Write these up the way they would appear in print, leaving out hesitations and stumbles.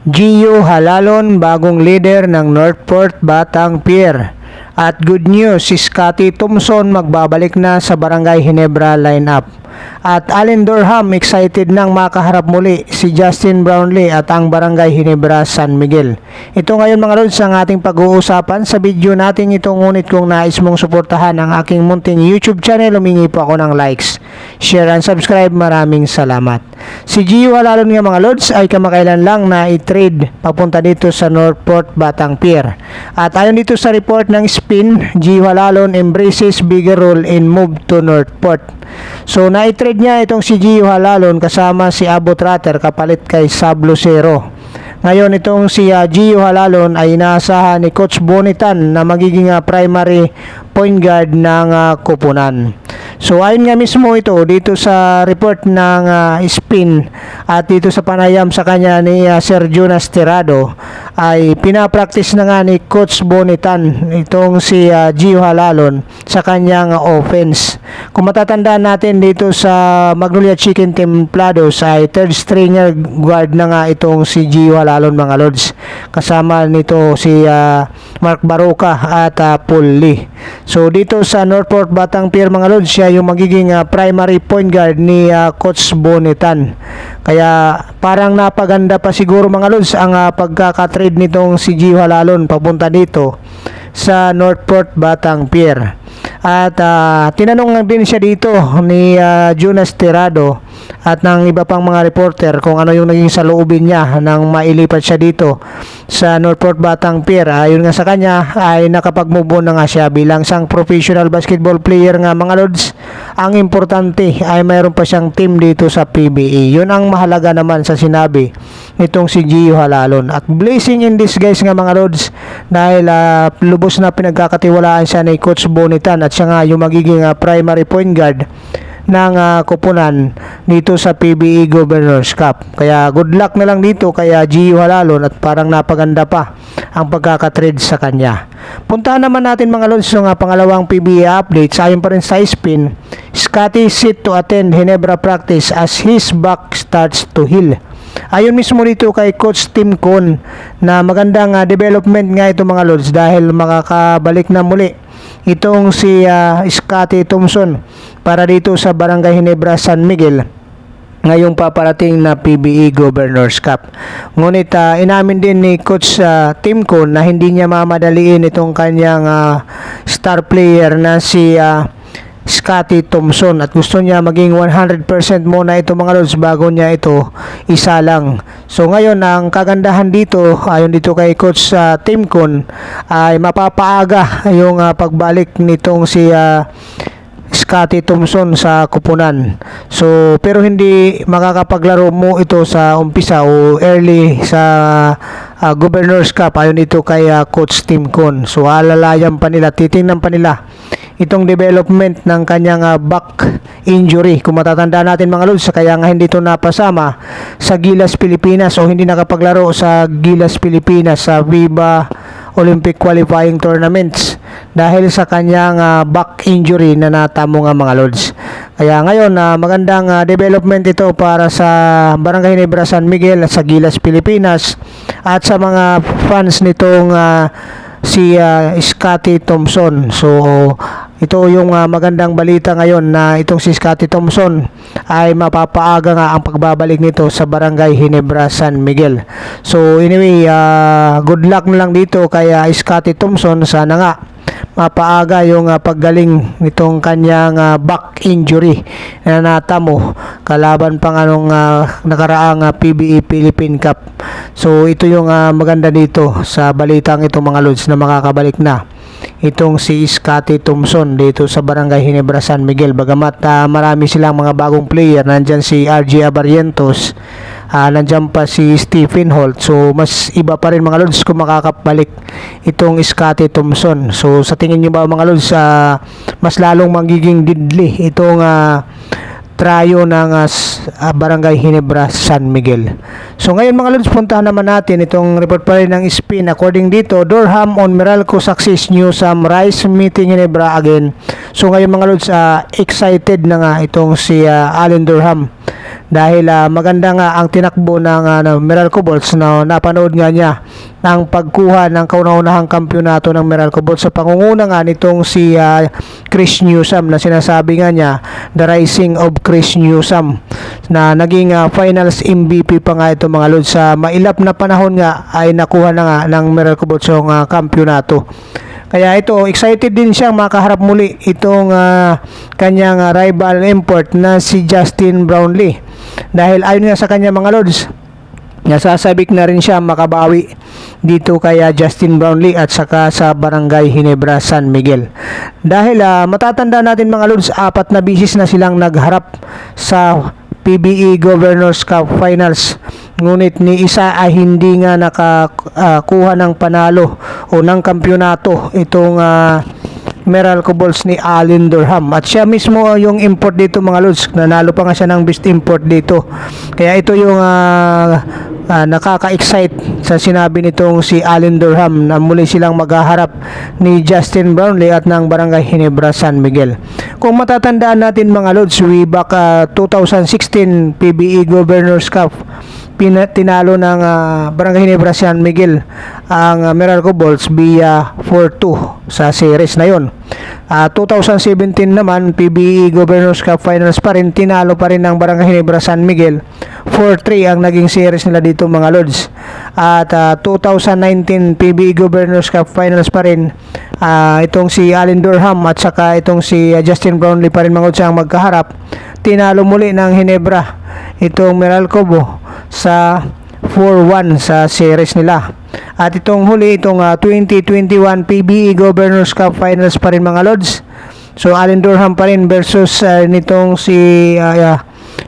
Gio Halalon, bagong leader ng Northport Batang Pier. At good news, si Scotty Thompson magbabalik na sa Barangay Ginebra lineup. At Allen Durham excited nang makaharap muli si Justin Brownlee at ang Barangay Ginebra San Miguel. Ito ngayon mga lods ang ating pag-uusapan sa video natin ito, ngunit kung nais mong suportahan ang aking munting YouTube channel, humingi po ako ng likes, share and subscribe. Maraming salamat. Si Gio Halalon nga mga lods ay kamakailan lang na i-trade papunta dito sa Northport Batang Pier. At ayon dito sa report ng Spin, Gio Halalon embraces bigger role in move to Northport. So na-trade niya itong si Gio Halalon kasama si Abo Trotter kapalit kay Sab Lucero. Ngayon itong si Gio Halalon ay inaasahan ni Coach Bonitan na magiging primary point guard ng Kupunan. So ayon nga mismo ito dito sa report ng Spin at dito sa panayam sa kanya ni Sir Jonas Tirado ay pinapractice na nga ni Coach Bonitan itong si Gio Halalon sa kanyang offense. Kung matatandaan natin dito sa Magnolia Chicken Templados ay third stringer guard na nga itong si Gio Halalon mga lods. Kasama nito si Mark Baroka at Paul Lee. So dito sa Northport Batang Pier mga lods, siya yung magiging primary point guard ni Coach Bonitan. Kaya parang napaganda pa siguro mga lods ang pagkakatrade nitong si Gio Halalon papunta dito sa Northport Batang Pier. At tinanong din siya dito ni Jonas Tirado at ng iba pang mga reporter kung ano yung naging saloobin niya nang mailipat siya dito sa Northport Batang Pier. Ayon nga sa kanya ay nakapag-move on na nga siya bilang isang professional basketball player nga mga lods. Ang importante ay mayroon pa siyang team dito sa PBA. Yun ang mahalaga naman sa sinabi nitong si Gio Halalon. At blessing in disguise nga mga lods dahil lubos na pinagkakatiwalaan siya ni Coach Bonitan at siya nga yung magiging primary point guard ng Kupunan dito sa PBA Governors Cup. Kaya good luck na lang dito kay Gio Halalon at parang napaganda pa ang pagkakatrade sa kanya. Puntahan naman natin mga lods ng pangalawang PBA update. Ayon pa rin sa Spin, Scotty set to attend Ginebra practice as his back starts to heal. Ayon mismo dito kay Coach Tim Con na magandang development nga ito mga lods dahil makakabalik na muli itong si Scotty Thompson para dito sa Barangay Ginebra San Miguel ngayong paparating na PBA Governors Cup. Ngunit inamin din ni Coach Tim Con na hindi niya mamadaliin itong kanyang star player na si Scotty Thompson at gusto niya maging 100% muna ito mga lods bago niya ito isalang. So ngayon ang kagandahan dito ayon dito kay Coach Tim Con ay mapapaaga yung pagbalik nitong si Scotty Thompson sa Kupunan. So pero hindi makakapaglaro mo ito sa umpisa o early sa Governors Cup ayon dito kay Coach Tim Con. So alalayan pa nila, titingnan pa nila itong development ng kanyang back injury. Kung matatanda natin mga lods, kaya nga hindi ito napasama sa Gilas Pilipinas o hindi nakapaglaro sa Gilas Pilipinas sa FIBA Olympic Qualifying Tournaments dahil sa kanyang back injury na natamo nga mga lods. Kaya ngayon magandang development ito para sa Barangay Ginebra San Miguel at sa Gilas Pilipinas at sa mga fans nitong si Scotty Thompson. So ito yung magandang balita ngayon na itong si Scotty Thompson ay mapapaaga nga ang pagbabalik nito sa Barangay Ginebra San Miguel. So anyway, good luck na lang dito kay Scotty Thompson. Sana nga mapaaga yung paggaling nitong kanyang back injury na natamo kalaban pang nakaraang PBA Philippine Cup. So ito yung maganda dito sa balitang ito mga lods na makakabalik na itong si Scotty Thompson dito sa Barangay Ginebra San Miguel. Bagamat marami silang mga bagong player, nandyan si RJ Abarientos, nandyan pa si Stephen Holt. So mas iba pa rin mga lods kung makakabalik itong Scotty Thompson. So sa tingin nyo ba mga lods, mas lalong magiging deadly itong trio ng Barangay Ginebra San Miguel. So ngayon mga lods, puntahan naman natin itong report pa rin ng Spin. According dito, Durham on Meralco success news, Rise meeting Ginebra again. So ngayon mga lods, excited na nga itong si Allen Durham dahil maganda nga ang tinakbo ng Meralco Bolts na napanood nga niya ang pagkuha ng kauna-unahang kampyonato ng Meralco Bolts sa pangunguna nga nitong si Chris Newsome, na sinasabi nga niya the rising of Chris Newsome, na naging finals MVP pa nga ito mga lods. Sa mailap na panahon nga ay nakuha na nga ng Meralco Bolts yung kampyonato. Kaya ito, excited din siyang makaharap muli itong kanyang rival import na si Justin Brownlee. Dahil ayon nga sa kanya mga lods, nasasabik na rin siya makabawi dito kay Justin Brownlee at saka sa Barangay Ginebra San Miguel. Dahil matatanda natin mga lods, 4 na bisis na silang nagharap sa PBE Governors Cup Finals. Ngunit ni isa ay hindi nga nakakuha ng panalo o ng kampyonato itong Meralco Bolts ni Allen Durham. At siya mismo yung import dito mga lods. Nanalo pa nga siya ng best import dito. Kaya ito yung nakaka-excite sa sinabi nitong si Allen Durham na muli silang maghaharap ni Justin Brownlee at ng Barangay Ginebra San Miguel. Kung matatandaan natin mga lods, way back 2016 PBE Governors Cup, tinalo ng Barangay Ginebra San Miguel ang Meralco Bolts via 4-2 sa series na yon. 2017 naman PBE Governors Cup Finals pa rin, tinalo pa rin ng Barangay Ginebra San Miguel 4-3 ang naging series nila dito mga lods. At 2019 PBE Governors Cup Finals pa rin, itong si Allen Durham at saka itong si Justin Brownlee pa rin mga lods ang magkaharap. Tinalo muli ng Ginebra itong Meralco sa 4-1 sa series nila. At itong huli, itong 2021 PBE Governors Cup Finals pa rin mga lods. So Allen Durham pa rin versus nitong si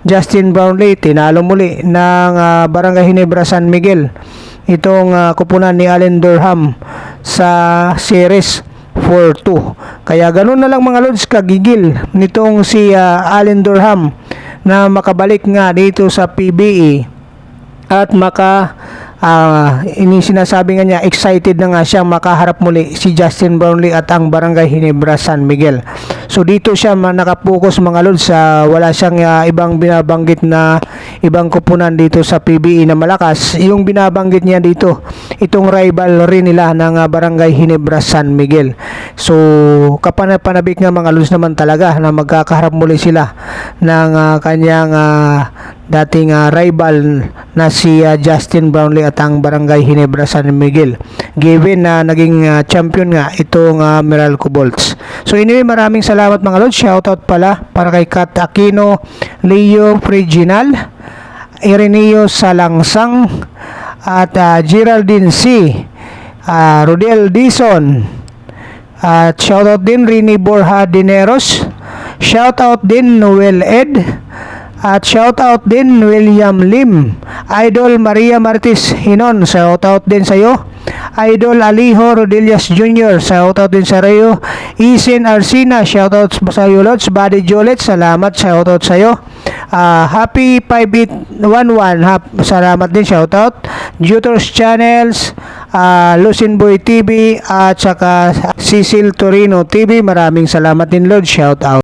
Justin Brownlee, tinalo muli ng Barangay Ginebra San Miguel itong kupunan ni Allen Durham sa series 4-2. Kaya ganun na lang mga lods kagigil nitong si Allen Durham na makabalik nga dito sa PBE at sinasabi nga niya excited na nga siyang makaharap muli si Justin Brownlee at ang Barangay Ginebra San Miguel. So dito siya nakapokus mga lods, wala siyang ibang binabanggit na ibang kupunan dito sa PBE na malakas. Yung binabanggit niya dito, itong rivalry nila ng Barangay Ginebra San Miguel. So kapanabik nga mga lods naman talaga na magkakaharap muli sila ng kanyang dating rival na si Justin Brownlee at ang Barangay Ginebra San Miguel, given na naging champion nga itong Meralco Bolts. So anyway, maraming salamat mga lods. Shoutout pala para kay Kat Aquino, Leo Freginal, Ireneo Salangsang at Geraldine C, Rodel Dison, at shoutout din Rini Borja Dineros, shoutout din Noel Ed, at shoutout din William Lim, Idol Maria Martis Hinon, shoutout din sa iyo. Idol Alijo Rodillas Jr., shoutout din sa iyo. Isin Arsina, shoutout sa iyo lods. Buddy Jolet, salamat, shoutout sa iyo. Happy 5811, salamat din, shoutout. Jutors Channels, Lucin Boy TV at saka Cecil Torino TV, maraming salamat din lods, shoutout.